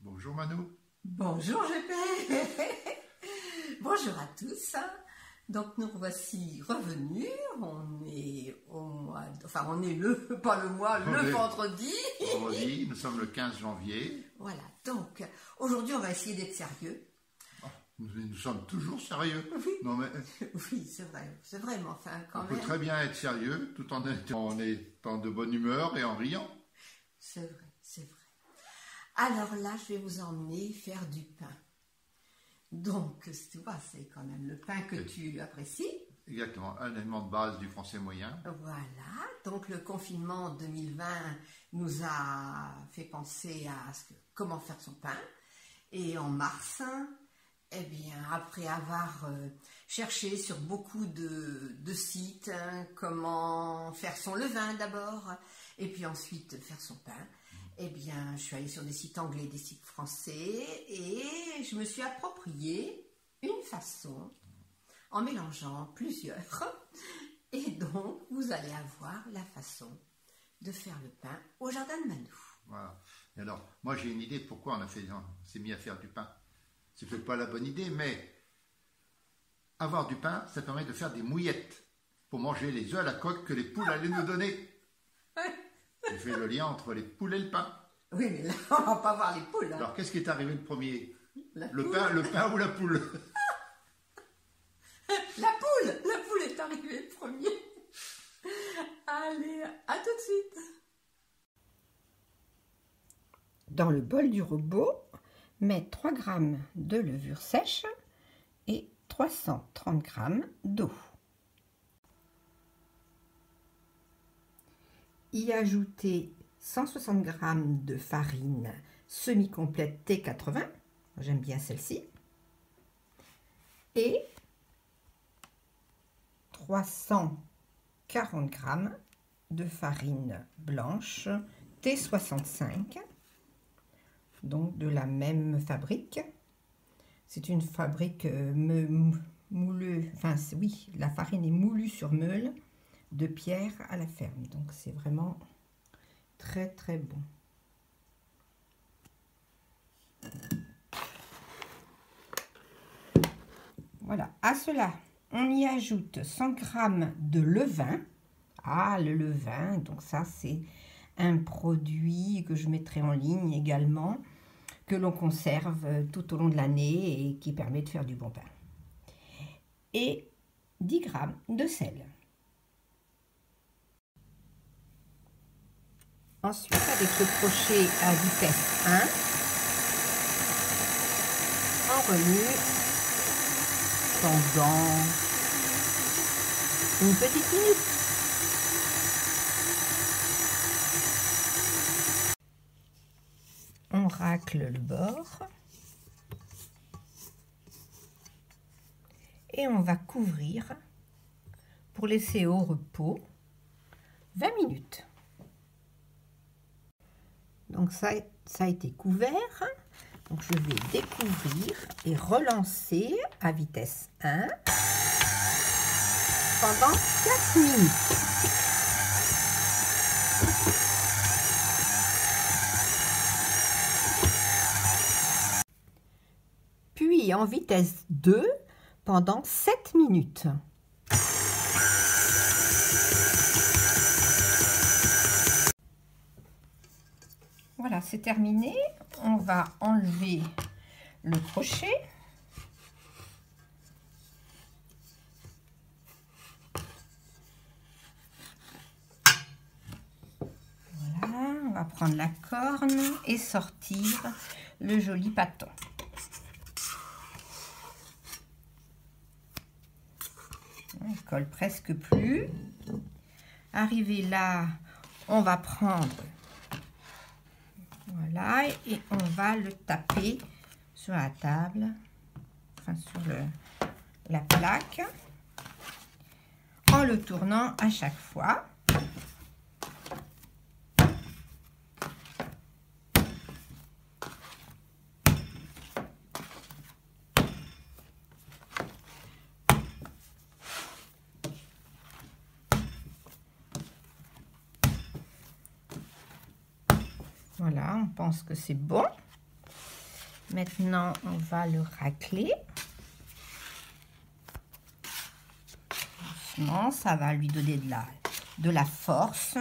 Bonjour Manou. Bonjour GP. Bonjour à tous. Donc nous voici revenus. On est au mois, on est le vendredi. Vendredi, nous sommes le 15 janvier. Voilà. Donc aujourd'hui on va essayer d'être sérieux. Nous sommes toujours sérieux. Oui. Non mais oui, c'est vrai, mais enfin quand on même. peut très bien être sérieux tout en étant de bonne humeur et en riant. C'est vrai. Alors là, je vais vous emmener faire du pain. Donc, tu vois, c'est quand même le pain que tu apprécies. Exactement, un élément de base du français moyen. Voilà, donc le confinement 2020 nous a fait penser à comment faire son pain. Et en mars, eh bien, après avoir cherché sur beaucoup de sites, comment faire son levain d'abord, et puis ensuite faire son pain, eh bien, je suis allée sur des sites anglais, des sites français, et je me suis approprié une façon en mélangeant plusieurs. Et donc, vous allez avoir la façon de faire le pain au jardin de Manou. Voilà. Et alors, moi j'ai une idée pourquoi on s'est mis à faire du pain. C'est peut-être pas la bonne idée, mais avoir du pain, ça permet de faire des mouillettes pour manger les œufs à la coque que les poules allaient nous donner. J'ai fait le lien entre les poules et le pain. Oui, mais là, on va pas voir les poules. Alors, qu'est-ce qui est arrivé le premier? Le poule. pain ou la poule? La poule est arrivée le premier. Allez, à tout de suite. Dans le bol du robot, mets 3 g de levure sèche et 330 g d'eau. Y ajouter 160 g de farine semi-complète T80, j'aime bien celle-ci, et 340 g de farine blanche T65, donc de la même fabrique. C'est une fabrique moulue, oui, la farine est moulue sur meule de Pierre à la ferme, donc c'est vraiment très très bon. Voilà, à cela on y ajoute 100 g de levain. Ah, le levain, donc ça c'est un produit que je mettrai en ligne également, que l'on conserve tout au long de l'année et qui permet de faire du bon pain. Et 10 g de sel. Ensuite, avec le crochet à vitesse 1, on remue pendant une petite minute. On racle le bord et on va couvrir pour laisser au repos 20 minutes. Donc ça a été couvert, donc je vais découvrir et relancer à vitesse 1 pendant 4 minutes. Puis en vitesse 2 pendant 7 minutes. Voilà, c'est terminé. On va enlever le crochet. Voilà, on va prendre la corne et sortir le joli pâton. Il colle presque plus. Arrivé là, on va prendre, voilà, et on va le taper sur la table, enfin sur la plaque, en le tournant à chaque fois. Voilà, on pense que c'est bon. Maintenant, on va le racler. Doucement, ça va lui donner de la force,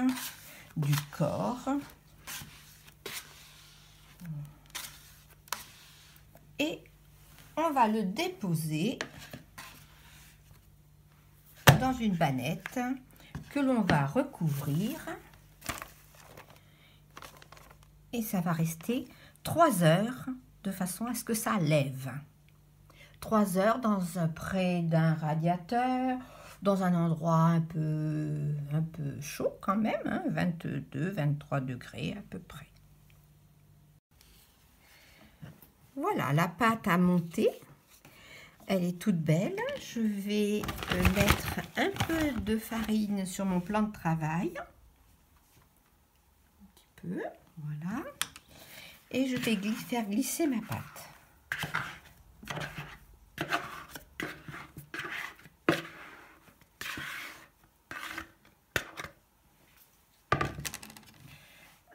du corps. Et on va le déposer dans une bannette que l'on va recouvrir. Et ça va rester 3 heures de façon à ce que ça lève. 3 heures près d'un radiateur, dans un endroit un peu chaud quand même, hein, 22, 23 degrés à peu près. Voilà, la pâte a monté. Elle est toute belle. Je vais mettre un peu de farine sur mon plan de travail. Un petit peu, voilà. Et je vais faire glisser ma pâte.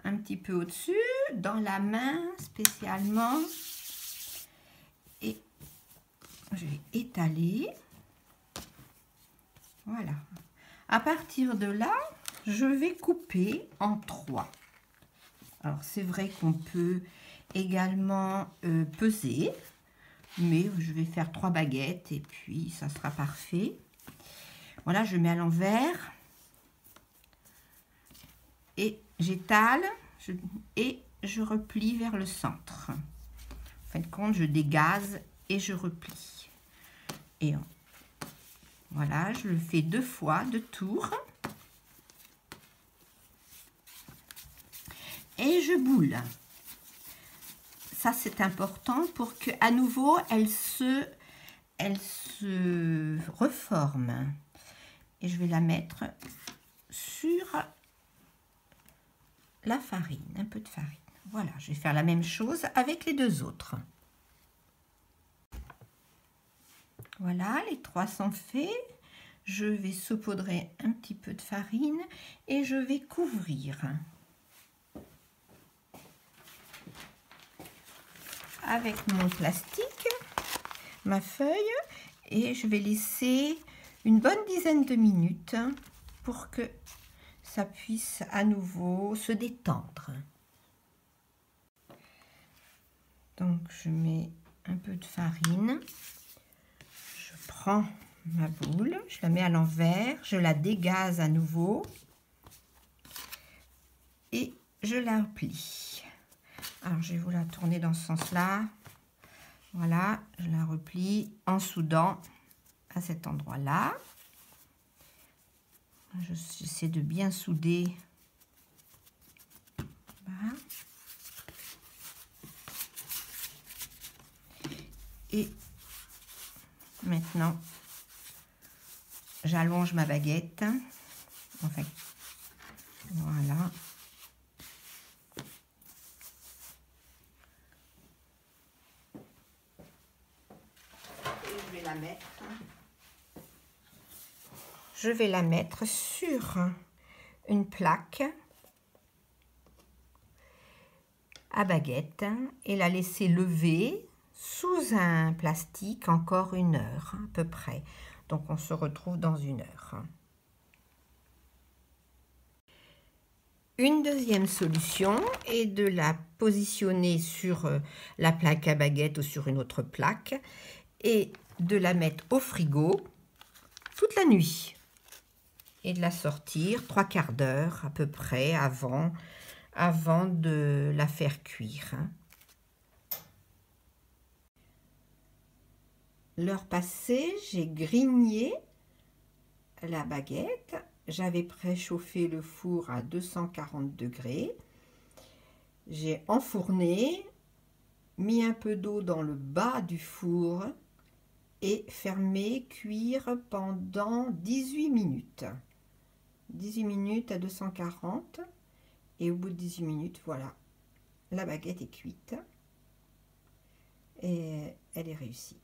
Un petit peu au-dessus, dans la main spécialement. Et je vais étaler. Voilà. À partir de là, je vais couper en 3. Alors, c'est vrai qu'on peut également peser, mais je vais faire 3 baguettes et puis ça sera parfait. Voilà, je mets à l'envers et j'étale et je replie vers le centre. En fin de compte, je dégaze et je replie. Et voilà, je le fais 2 fois, 2 tours. Et je boule. Ça, c'est important pour que, à nouveau, elle se reforme. Et je vais la mettre sur la farine, un peu de farine. Voilà, je vais faire la même chose avec les 2 autres. Voilà, les 3 sont faits. Je vais saupoudrer un petit peu de farine et je vais couvrir avec mon plastique, ma feuille, et je vais laisser une bonne dizaine de minutes pour que ça puisse à nouveau se détendre. Donc je mets un peu de farine, je prends ma boule, je la mets à l'envers, je la dégaze à nouveau et je la replie. Alors, je vais vous la tourner dans ce sens-là. Voilà, je la replie en soudant à cet endroit-là. J'essaie de bien souder. Voilà. Et maintenant, j'allonge ma baguette. Enfin, voilà. Je vais la mettre sur une plaque à baguette et la laisser lever sous un plastique encore 1 heure à peu près. Donc on se retrouve dans 1 heure. Une deuxième solution est de la positionner sur la plaque à baguette ou sur une autre plaque et de la mettre au frigo toute la nuit et de la sortir 3/4 d'heure à peu près avant de la faire cuire. L'heure passée, j'ai grigné la baguette. J'avais préchauffé le four à 240 degrés. J'ai enfourné, mis un peu d'eau dans le bas du four et fermé cuire pendant 18 minutes. 18 minutes à 240 et au bout de 18 minutes, voilà, la baguette est cuite et elle est réussie.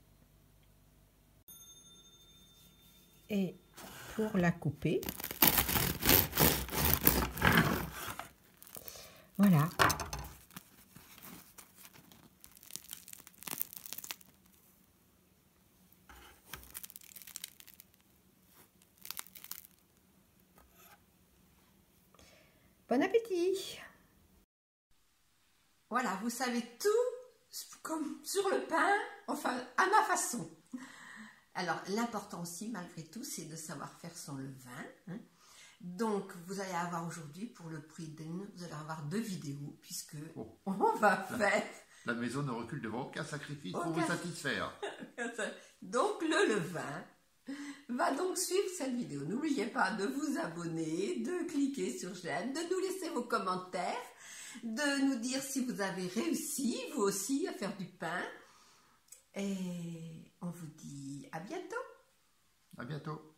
Et pour la couper, voilà. Bon appétit! Voilà, vous savez tout comme sur le pain, enfin à ma façon. Alors l'important aussi malgré tout c'est de savoir faire son levain. Hein. Donc vous allez avoir aujourd'hui pour le prix d'une, vous allez avoir 2 vidéos puisque on va faire... La maison ne recule devant aucun sacrifice pour vous satisfaire. Donc le levain va donc suivre cette vidéo. N'oubliez pas de vous abonner, de cliquer sur j'aime, de nous laisser vos commentaires, de nous dire si vous avez réussi, vous aussi, à faire du pain. Et on vous dit à bientôt. À bientôt.